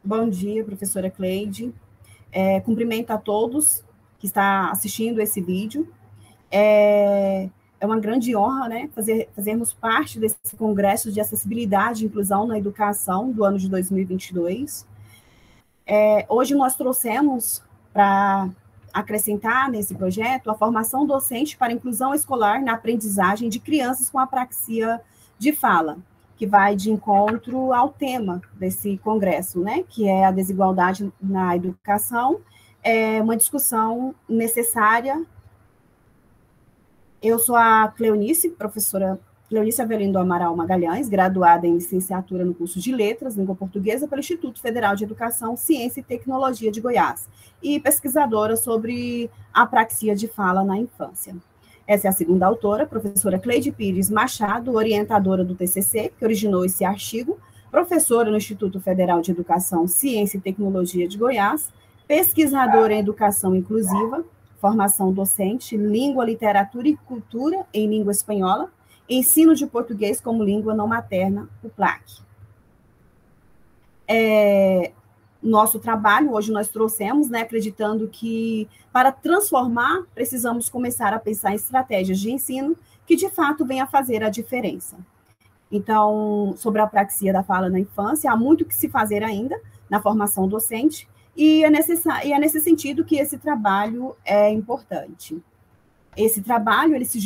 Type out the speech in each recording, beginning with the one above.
Bom dia, professora Cleide. Cumprimento a todos que está assistindo esse vídeo. É uma grande honra, né, fazermos parte desse Congresso de Acessibilidade e Inclusão na Educação do ano de 2022. Hoje nós trouxemos para acrescentar nesse projeto a formação docente para inclusão escolar na aprendizagem de crianças com apraxia de fala, que vai de encontro ao tema desse congresso, né, que é a desigualdade na educação, é uma discussão necessária. Eu sou a Cleonice, professora Cleonice Avelino do Amaral Magalhães, graduada em licenciatura no curso de Letras, Língua Portuguesa, pelo Instituto Federal de Educação, Ciência e Tecnologia de Goiás, e pesquisadora sobre apraxia de fala na infância. Essa é a segunda autora, professora Cleide Pires Machado, orientadora do TCC, que originou esse artigo, professora no Instituto Federal de Educação, Ciência e Tecnologia de Goiás, pesquisadora em Educação Inclusiva, formação docente, língua, literatura e cultura em língua espanhola, ensino de português como língua não materna, o PLAC. Nosso trabalho, hoje nós trouxemos, né, acreditando que para transformar, precisamos começar a pensar em estratégias de ensino que, de fato, venham a fazer a diferença. Então, sobre a apraxia da fala na infância, há muito que se fazer ainda na formação docente, e é nesse sentido que esse trabalho é importante. Esse trabalho ele se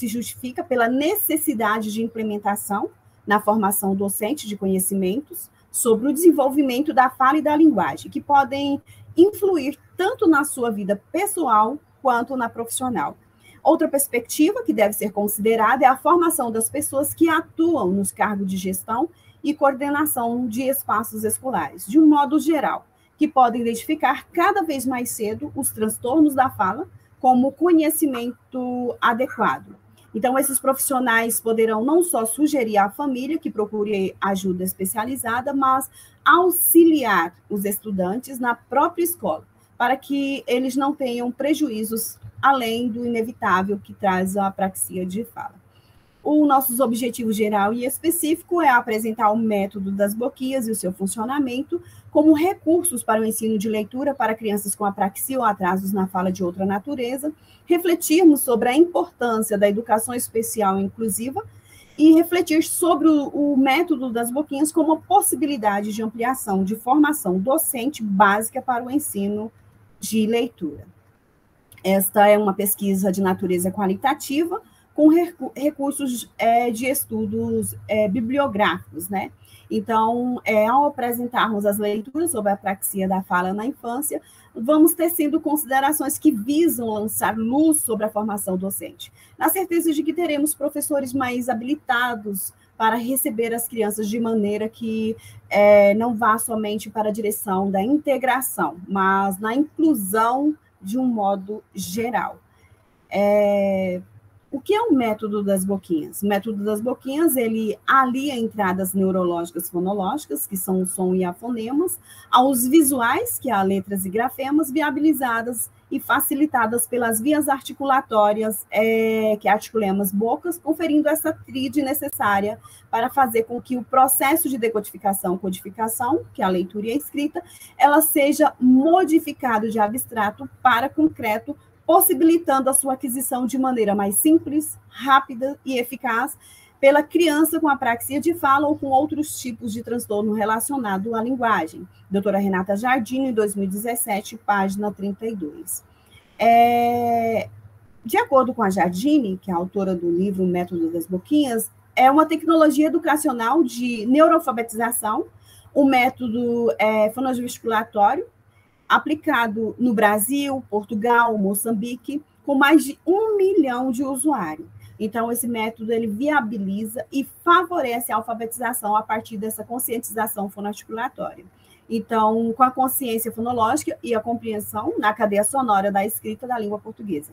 justifica pela necessidade de implementação na formação docente de conhecimentos sobre o desenvolvimento da fala e da linguagem, que podem influir tanto na sua vida pessoal quanto na profissional. Outra perspectiva que deve ser considerada é a formação das pessoas que atuam nos cargos de gestão e coordenação de espaços escolares, de um modo geral, que podem identificar cada vez mais cedo os transtornos da fala como conhecimento adequado. Então, esses profissionais poderão não só sugerir à família que procure ajuda especializada, mas auxiliar os estudantes na própria escola, para que eles não tenham prejuízos além do inevitável que traz a apraxia de fala. O nosso objetivo geral e específico é apresentar o método das boquias e o seu funcionamento como recursos para o ensino de leitura para crianças com apraxia ou atrasos na fala de outra natureza, refletirmos sobre a importância da educação especial e inclusiva e refletir sobre o método das boquinhas como possibilidade de ampliação de formação docente básica para o ensino de leitura. Esta é uma pesquisa de natureza qualitativa, com recursos de estudos bibliográficos, né? Então, ao apresentarmos as leituras sobre a apraxia da fala na infância, vamos tecendo considerações que visam lançar luz sobre a formação docente, na certeza de que teremos professores mais habilitados para receber as crianças de maneira que não vá somente para a direção da integração, mas na inclusão de um modo geral. O que é o método das boquinhas? O método das boquinhas, ele alia entradas neurológicas fonológicas, que são o som e a fonemas, aos visuais, que há letras e grafemas, viabilizadas e facilitadas pelas vias articulatórias, que articulemos bocas, conferindo essa tríade necessária para fazer com que o processo de decodificação, codificação, que é a leitura e a escrita, ela seja modificado de abstrato para concreto, possibilitando a sua aquisição de maneira mais simples, rápida e eficaz pela criança com apraxia de fala ou com outros tipos de transtorno relacionado à linguagem. Doutora Renata Jardim, em 2017, página 32. De acordo com a Jardine, que é a autora do livro Método das Boquinhas, é uma tecnologia educacional de neuroalfabetização, o método fonogesticulatório, aplicado no Brasil, Portugal, Moçambique, com mais de 1 milhão de usuários. Então, esse método ele viabiliza e favorece a alfabetização a partir dessa conscientização fonoarticulatória. Então, com a consciência fonológica e a compreensão na cadeia sonora da escrita da língua portuguesa.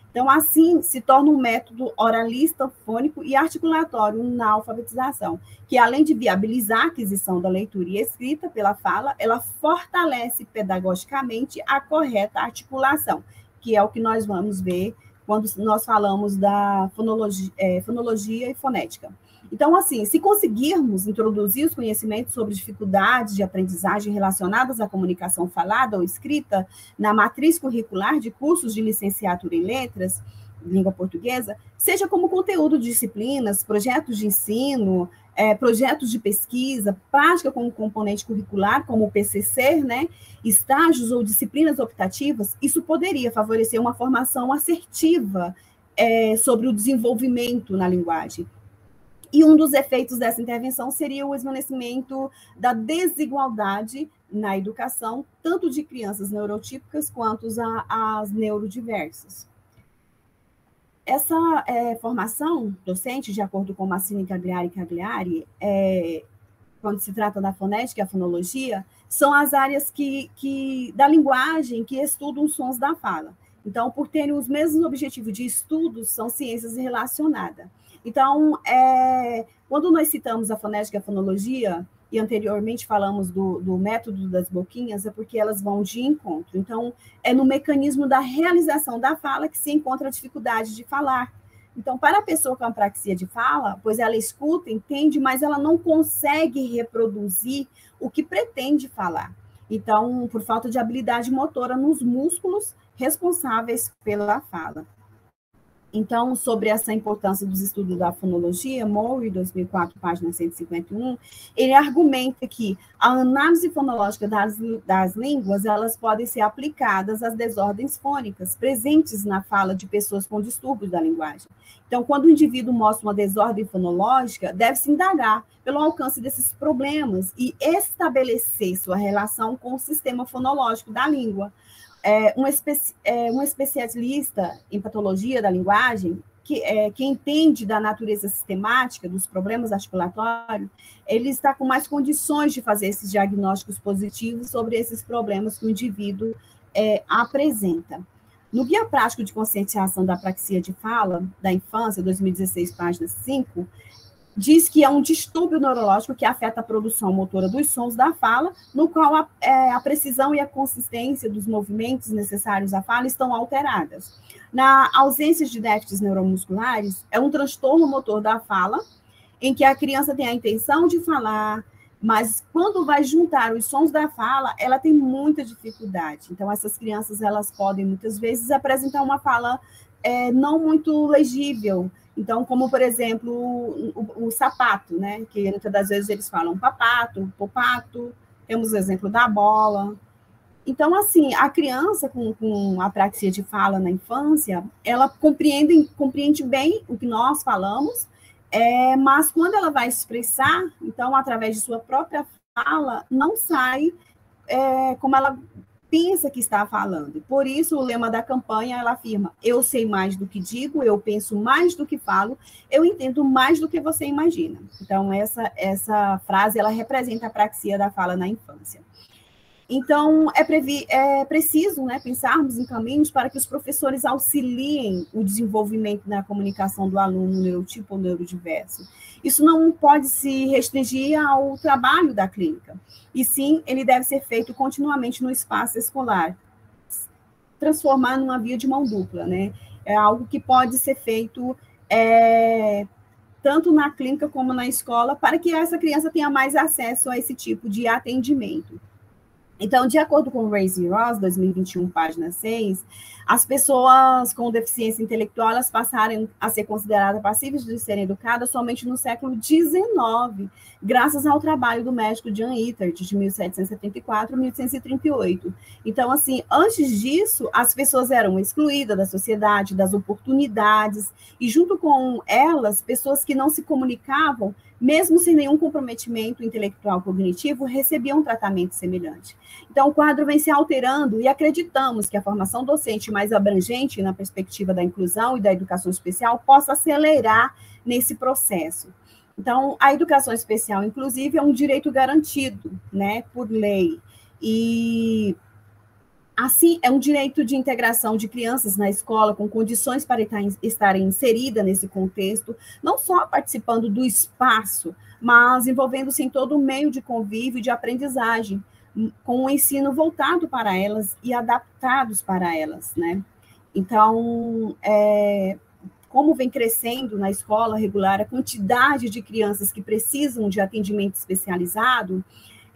Então, assim, se torna um método oralista, fônico e articulatório na alfabetização, que além de viabilizar a aquisição da leitura e escrita pela fala, ela fortalece pedagogicamente a correta articulação, que é o que nós vamos ver quando nós falamos da fonologia e fonética. Então, assim, se conseguirmos introduzir os conhecimentos sobre dificuldades de aprendizagem relacionadas à comunicação falada ou escrita na matriz curricular de cursos de licenciatura em letras, língua portuguesa, seja como conteúdo de disciplinas, projetos de ensino, projetos de pesquisa, prática como componente curricular, como o PCC, né, estágios ou disciplinas optativas, isso poderia favorecer uma formação assertiva sobre o desenvolvimento na linguagem. E um dos efeitos dessa intervenção seria o esvanecimento da desigualdade na educação, tanto de crianças neurotípicas quanto as neurodiversas. Essa formação docente, de acordo com Massini Cagliari, quando se trata da fonética e a fonologia, são as áreas da linguagem que estudam os sons da fala. Então, por terem os mesmos objetivos de estudos, são ciências relacionadas. Então, quando nós citamos a fonética e a fonologia, e anteriormente falamos do método das boquinhas, é porque elas vão de encontro. Então, é no mecanismo da realização da fala que se encontra a dificuldade de falar. Então, para a pessoa com apraxia de fala, pois ela escuta, entende, mas ela não consegue reproduzir o que pretende falar. Então, por falta de habilidade motora nos músculos responsáveis pela fala. Então, sobre essa importância dos estudos da fonologia, Murray, 2004, página 151, ele argumenta que a análise fonológica das línguas, elas podem ser aplicadas às desordens fônicas presentes na fala de pessoas com distúrbios da linguagem. Então, quando o indivíduo mostra uma desordem fonológica, deve-se indagar pelo alcance desses problemas e estabelecer sua relação com o sistema fonológico da língua. Um especialista em patologia da linguagem, que entende da natureza sistemática dos problemas articulatórios, ele está com mais condições de fazer esses diagnósticos positivos sobre esses problemas que o indivíduo apresenta. No Guia Prático de Conscientização da Apraxia de Fala da Infância, 2016, página 5, diz que é um distúrbio neurológico que afeta a produção motora dos sons da fala, no qual a precisão e a consistência dos movimentos necessários à fala estão alteradas. Na ausência de déficits neuromusculares, é um transtorno motor da fala, em que a criança tem a intenção de falar, mas quando vai juntar os sons da fala, ela tem muita dificuldade. Então, essas crianças, elas podem, muitas vezes, apresentar uma fala não muito legível. Então, como, por exemplo, o sapato, né? Que muitas das vezes eles falam papato, popato, temos o exemplo da bola. Então, assim, a criança com apraxia de fala na infância, ela compreende bem o que nós falamos, mas quando ela vai expressar, então, através de sua própria fala, não sai como ela pensa que está falando. Por isso, o lema da campanha, ela afirma: eu sei mais do que digo, eu penso mais do que falo, eu entendo mais do que você imagina. Então, essa frase, ela representa a apraxia da fala na infância. Então, é preciso, né, pensarmos em caminhos para que os professores auxiliem o desenvolvimento da comunicação do aluno neurotipo ou neurodiverso. Isso não pode se restringir ao trabalho da clínica, e sim, ele deve ser feito continuamente no espaço escolar, transformar numa via de mão dupla, né? É algo que pode ser feito tanto na clínica como na escola, para que essa criança tenha mais acesso a esse tipo de atendimento. Então, de acordo com Race Ross, 2021, página 6, as pessoas com deficiência intelectual, elas passaram a ser consideradas passíveis de serem educadas somente no século XIX, graças ao trabalho do médico John Eathard, de 1774 a 1838. Então, assim, antes disso, as pessoas eram excluídas da sociedade, das oportunidades, e junto com elas, pessoas que não se comunicavam, mesmo sem nenhum comprometimento intelectual cognitivo, recebiam um tratamento semelhante. Então, o quadro vem se alterando e acreditamos que a formação docente mais abrangente na perspectiva da inclusão e da educação especial possa acelerar nesse processo. Então, a educação especial, inclusive, é um direito garantido, né, por lei. E assim, é um direito de integração de crianças na escola com condições para estarem inseridas nesse contexto, não só participando do espaço, mas envolvendo-se em todo o meio de convívio e de aprendizagem, com um ensino voltado para elas e adaptados para elas, né? Então, como vem crescendo na escola regular a quantidade de crianças que precisam de atendimento especializado,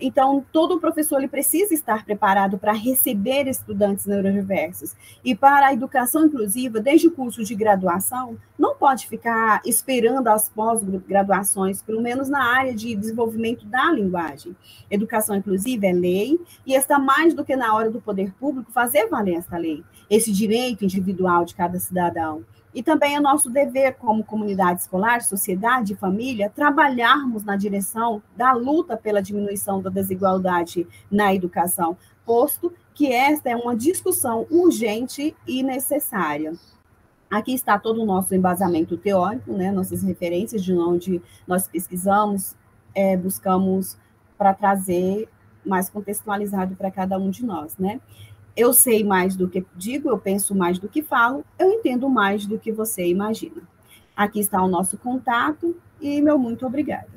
então, todo professor ele precisa estar preparado para receber estudantes neurodiversos. E para a educação inclusiva, desde o curso de graduação, não pode ficar esperando as pós-graduações, pelo menos na área de desenvolvimento da linguagem. Educação inclusiva é lei e está mais do que na hora do poder público fazer valer essa lei, esse direito individual de cada cidadão. E também é nosso dever, como comunidade escolar, sociedade e família, trabalharmos na direção da luta pela diminuição da desigualdade na educação, posto que esta é uma discussão urgente e necessária. Aqui está todo o nosso embasamento teórico, né, nossas referências de onde nós pesquisamos, buscamos para trazer mais contextualizado para cada um de nós, né? Eu sei mais do que digo, eu penso mais do que falo, eu entendo mais do que você imagina. Aqui está o nosso contato e meu muito obrigada.